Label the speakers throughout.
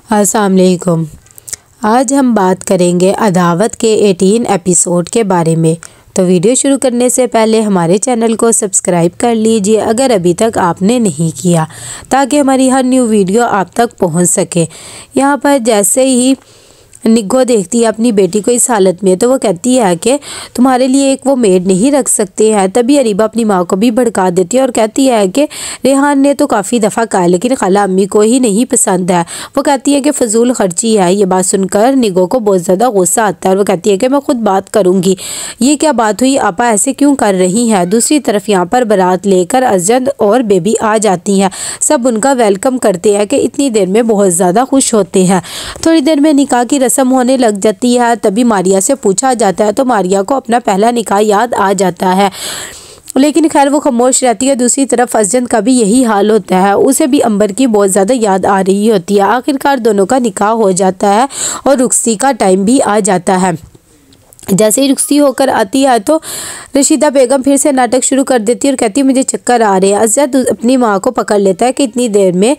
Speaker 1: अस्सलाम वालेकुम। आज हम बात करेंगे अदावत के 18 एपिसोड के बारे में। तो वीडियो शुरू करने से पहले हमारे चैनल को सब्सक्राइब कर लीजिए अगर अभी तक आपने नहीं किया, ताकि हमारी हर न्यू वीडियो आप तक पहुंच सके। यहाँ पर जैसे ही निग्गो देखती है अपनी बेटी को इस हालत में, तो वो कहती है कि तुम्हारे लिए एक वो मेड नहीं रख सकते हैं। तभी अरीबा अपनी माँ को भी भड़का देती है और कहती है कि रेहान ने तो काफ़ी दफ़ा कहा, लेकिन खाला अम्मी को ही नहीं पसंद है। वो कहती है कि फजूल खर्ची है। ये बात सुनकर निग्गो को बहुत ज़्यादा गुस्सा आता है और वो कहती है कि मैं खुद बात करूँगी। ये क्या बात हुई, आपा ऐसे क्यों कर रही हैं। दूसरी तरफ यहाँ पर बारात लेकर अजद और बेबी आ जाती हैं। सब उनका वेलकम करते हैं कि इतनी देर में बहुत ज़्यादा खुश होते हैं। थोड़ी देर में निकाह की रस्म होने लग जाती है। तभी मारिया से पूछा जाता है तो मारिया को अपना पहला निकाह याद आ जाता है, लेकिन खैर वो खामोश रहती है। दूसरी तरफ अजद का भी यही हाल होता है, उसे भी अंबर की बहुत ज़्यादा याद आ रही होती है। आखिरकार दोनों का निकाह हो जाता है और रुखसी का टाइम भी आ जाता है। जैसे ही रुखसी होकर आती है तो रशीदा बेगम फिर से नाटक शुरू कर देती है और कहती है मुझे चक्कर आ रहे हैं। अजद अपनी माँ को पकड़ लेता है कि इतनी देर में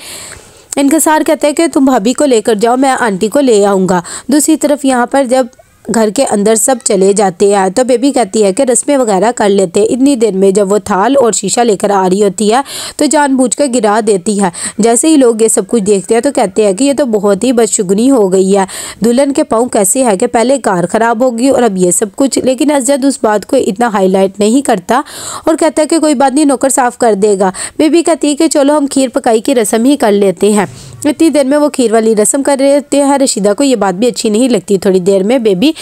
Speaker 1: इनकसार कहता है कि तुम भाभी को लेकर जाओ, मैं आंटी को ले आऊँगा। दूसरी तरफ यहाँ पर जब घर के अंदर सब चले जाते हैं तो बेबी कहती है कि रस्में वगैरह कर लेते हैं। इतनी देर में जब वो थाल और शीशा लेकर आ रही होती है तो जानबूझकर गिरा देती है। जैसे ही लोग ये सब कुछ देखते हैं तो कहते हैं कि ये तो बहुत ही बदशुगनी हो गई है। दुल्हन के पाँव कैसे है कि पहले कार ख़राब होगी और अब ये सब कुछ। लेकिन अजद उस बात को इतना हाईलाइट नहीं करता और कहता है कि कोई बात नहीं, नौकर साफ़ कर देगा। बेबी कहती है कि चलो हम खीर पकाई की रस्म ही कर लेते हैं। इतनी देर में वो खीर वाली रस्म कर रहे होते हैं। रशीदा को ये बात भी अच्छी नहीं लगती। थोड़ी देर में बेबी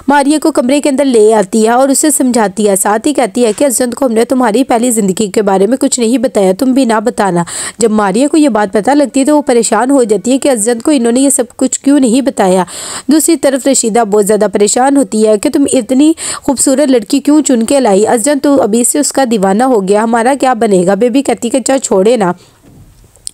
Speaker 1: मारिया को कमरे के अंदर ले आती है और उसे समझाती है। साथ ही कहती है कि अजद को हमने तुम्हारी पहली ज़िंदगी के बारे में कुछ नहीं बताया, तुम भी ना बताना। जब मारिया को ये बात पता लगती है तो वो परेशान हो जाती है कि अजद को इन्होंने ये सब कुछ क्यों नहीं बताया। दूसरी तरफ रशीदा बहुत ज़्यादा परेशान होती है कि तुम इतनी खूबसूरत लड़की क्यों चुन के लाई। अजद तो अभी से उसका दीवाना हो गया, हमारा क्या बनेगा। बेबी कहती है कि चल छोड़े ना।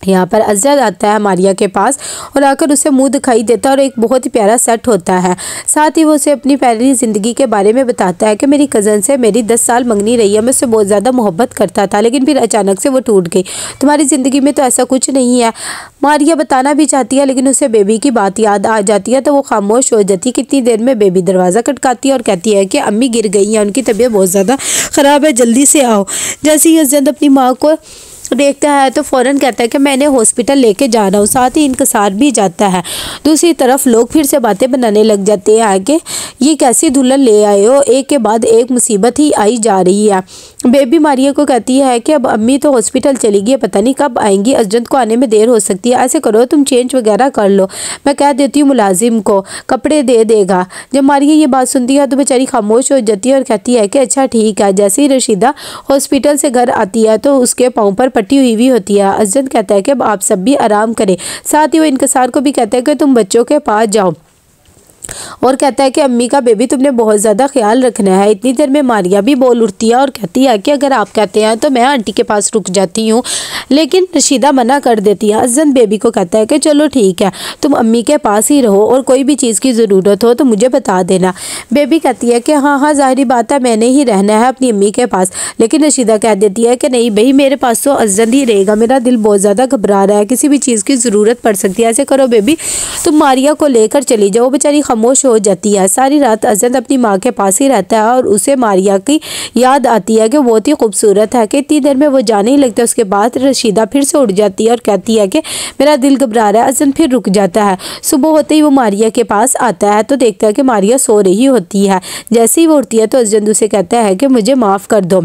Speaker 1: यहाँ पर अजद आता है मारिया के पास और आकर उसे मुंह दिखाई देता है और एक बहुत ही प्यारा सेट होता है। साथ ही वो उसे अपनी पहली ज़िंदगी के बारे में बताता है कि मेरी कज़न से मेरी 10 साल मंगनी रही है, मैं उससे बहुत ज़्यादा मोहब्बत करता था, लेकिन फिर अचानक से वो टूट गई। तुम्हारी ज़िंदगी में तो ऐसा कुछ नहीं है। मारिया बताना भी चाहती है लेकिन उसे बेबी की बात याद आ जाती है तो वो खामोश हो जाती है। कितनी देर में बेबी दरवाज़ा खटकाती है और कहती है कि अम्मी गिर गई हैं, उनकी तबीयत बहुत ज़्यादा ख़राब है, जल्दी से आओ। जैसे ही अजद अपनी माँ को देखता है तो फ़ौरन कहता है कि मैंने हॉस्पिटल लेके जा रहा हूँ। साथ ही इनकसार भी जाता है। दूसरी तरफ लोग फिर से बातें बनाने लग जाते हैं आगे, ये कैसी दुल्हन ले आए हो, एक के बाद एक मुसीबत ही आई जा रही है। बेबी मारिया को कहती है कि अब अम्मी तो हॉस्पिटल चली गई, पता नहीं कब आएंगी, अजद को आने में देर हो सकती है। ऐसे करो तुम चेंज वगैरह कर लो, मैं कह देती हूँ मुलाजिम को कपड़े दे देगा। जब मारिया ये बात सुनती है तो बेचारी खामोश हो जाती है और कहती है कि अच्छा ठीक है। जैसे ही रशीदा हॉस्पिटल से घर आती है तो उसके पाँव पर पट्टी हुई होती है। अजद कहता है कि अब आप सब भी आराम करें। साथ ही वो इनकसार को भी कहता है कि तुम बच्चों के पास जाओ और कहता है कि अम्मी का बेबी तुमने बहुत ज़्यादा ख्याल रखना है। इतनी देर में मारिया भी बोल उठती है और कहती है कि अगर आप कहते हैं तो मैं आंटी के पास रुक जाती हूँ, लेकिन रशीदा मना कर देती है। अजद बेबी को कहता है कि चलो ठीक है, तुम अम्मी के पास ही रहो और कोई भी चीज़ की ज़रूरत हो तो मुझे बता देना। बेबी कहती है कि हाँ हाँ ज़ाहिरी बात है, मैंने ही रहना है अपनी अम्मी के पास। लेकिन रशीदा कह देती है कि नहीं भाई, मेरे पास तो अजद ही रहेगा, मेरा दिल बहुत ज़्यादा घबरा रहा है, किसी भी चीज़ की ज़रूरत पड़ सकती है। ऐसे करो बेबी, तुम मारिया को लेकर चली जाओ। बेचारी खामोश हो जाती है। सारी रात अजद अपनी माँ के पास ही रहता है और उसे मारिया की याद आती है कि बहुत ही खूबसूरत है। कि इतनी देर में वो जाने ही लगता है। उसके बाद रशीदा फिर से उठ जाती है और कहती है कि मेरा दिल घबरा रहा है। अजद फिर रुक जाता है। सुबह होते ही वो मारिया के पास आता है तो देखता है कि मारिया सो रही होती है। जैसे ही वो उठती है तो अजद उसे कहता है कि मुझे माफ़ कर दो,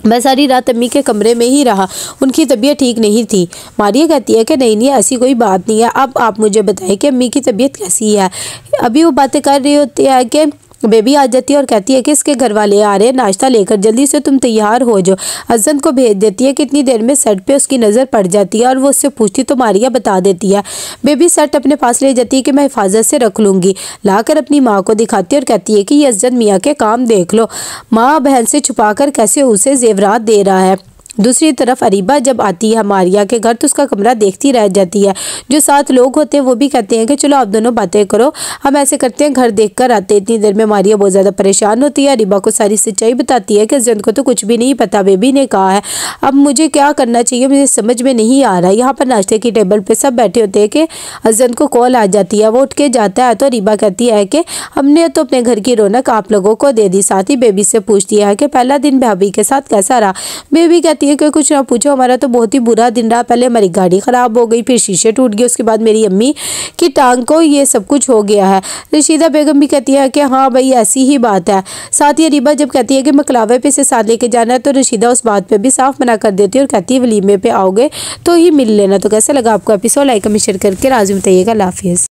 Speaker 1: मैं सारी रात अम्मी के कमरे में ही रहा, उनकी तबीयत ठीक नहीं थी। मारिया कहती है कि नहीं ऐसी कोई बात नहीं है, अब आप मुझे बताएं कि अम्मी की तबीयत कैसी है। अभी वो बातें कर रही होती है कि बेबी आ जाती है और कहती है कि इसके घर वाले आ रहे हैं, नाश्ता लेकर जल्दी से तुम तैयार हो जाओ। अजद को भेज देती है। कितनी देर में सेट पे उसकी नज़र पड़ जाती है और वो उससे पूछती तो मारिया बता देती है। बेबी सेट अपने पास ले जाती है कि मैं हिफाजत से रख लूँगी। लाकर अपनी माँ को दिखाती है और कहती है कि ये अजद मियाँ के काम देख लो, माँ बहन से छुपा कर कैसे उसे जेवरात दे रहा है। दूसरी तरफ अरीबा जब आती है मारिया के घर तो उसका कमरा देखती रह जाती है। जो 7 लोग होते हैं वो भी कहते हैं कि चलो आप दोनों बातें करो, हम ऐसे करते हैं घर देख कर आते। इतनी देर में मारिया बहुत ज़्यादा परेशान होती है, अरीबा को सारी सच्चाई बताती है कि अजंत को तो कुछ भी नहीं पता, बेबी ने कहा है। अब मुझे क्या करना चाहिए मुझे समझ में नहीं आ रहा। यहाँ पर नाश्ते की टेबल पर सब बैठे होते हैं कि अजंत को कॉल आ जाती है। वो उठ के जाता है तो अरीबा कहती है कि हमने तो अपने घर की रौनक आप लोगों को दे दी। साथ ही बेबी से पूछती है कि पहला दिन भाभी के साथ कैसा रहा। बेबी कहती है कि कुछ ना पूछो, हमारा तो बहुत ही बुरा दिन रहा। पहले हमारी गाड़ी ख़राब हो गई, फिर शीशे टूट गए, उसके बाद मेरी अम्मी की टांग को ये सब कुछ हो गया है। रशीदा बेगम भी कहती है कि हाँ भाई ऐसी ही बात है। साथ ही अरीबा जब कहती है कि मकलावे पे से साथ लेके जाना है तो रशीदा उस बात पे भी साफ मना कर देती है और कहती है वलीमे पे आओगे तो ही मिल लेना। तो कैसा लगा आपको एपिसोड, लाइक कमेंट शेयर करके राज़ी बताइएगा। अल्लाह हाफिज़।